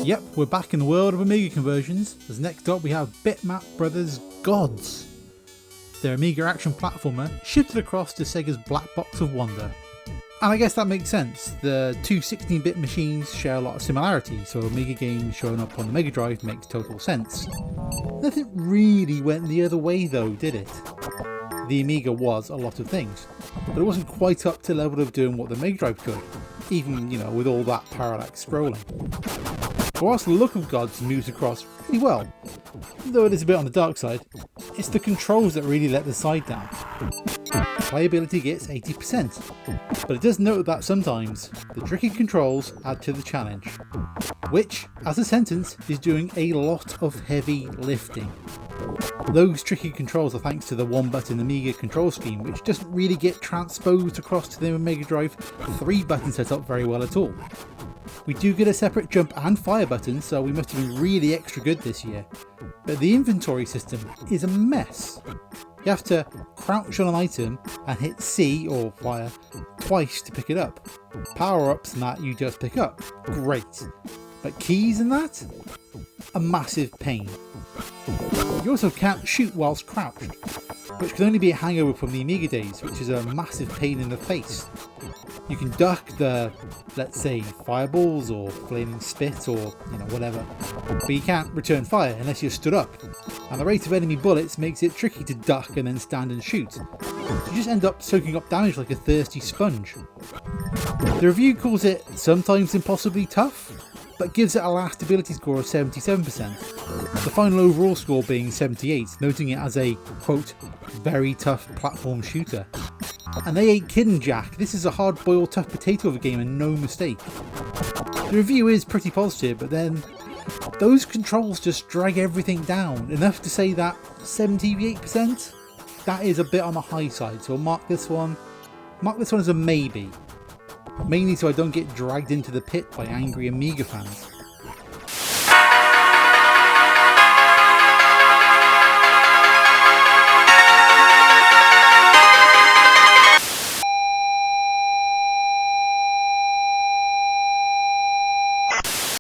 Yep, we're back in the world of Amiga conversions, as next up we have Bitmap Brothers' Gods. Their Amiga action platformer shifted across to Sega's Black Box of Wonder. And I guess that makes sense, the two 16-bit machines share a lot of similarities, so Amiga games showing up on the Mega Drive makes total sense. Nothing really went the other way though, did it? The Amiga was a lot of things, but it wasn't quite up to the level of doing what the Mega Drive could, even, with all that parallax scrolling. But whilst the look of Gods moves across pretty well, though it is a bit on the dark side, it's the controls that really let the side down. Playability gets 80%, but it does note that sometimes the tricky controls add to the challenge, which, as a sentence, is doing a lot of heavy lifting. Those tricky controls are thanks to the one button Amiga control scheme, which doesn't really get transposed across to the Mega Drive 3 button setup very well at all. We do get a separate jump and fire button, so we must have been really extra good this year, but the inventory system is a mess. You have to crouch on an item and hit C or fire twice to pick it up. Power-ups and that you just pick up, great, but keys and that? A massive pain. You also can't shoot whilst crouched, which can only be a hangover from the Amiga days, which is a massive pain in the face. You can duck the, let's say, fireballs or flaming spit or, whatever, but you can't return fire unless you're stood up, and the rate of enemy bullets makes it tricky to duck and then stand and shoot. You just end up soaking up damage like a thirsty sponge. The review calls it sometimes impossibly tough, but gives it a last ability score of 77%, the final overall score being 78, noting it as a, quote, very tough platform shooter. And they ain't kidding, Jack, this is a hard-boiled tough potato of a game and no mistake. The review is pretty positive, but then those controls just drag everything down, enough to say that 78%? That is a bit on the high side, so I'll mark this one as a maybe. Mainly so I don't get dragged into the pit by angry Amiga fans.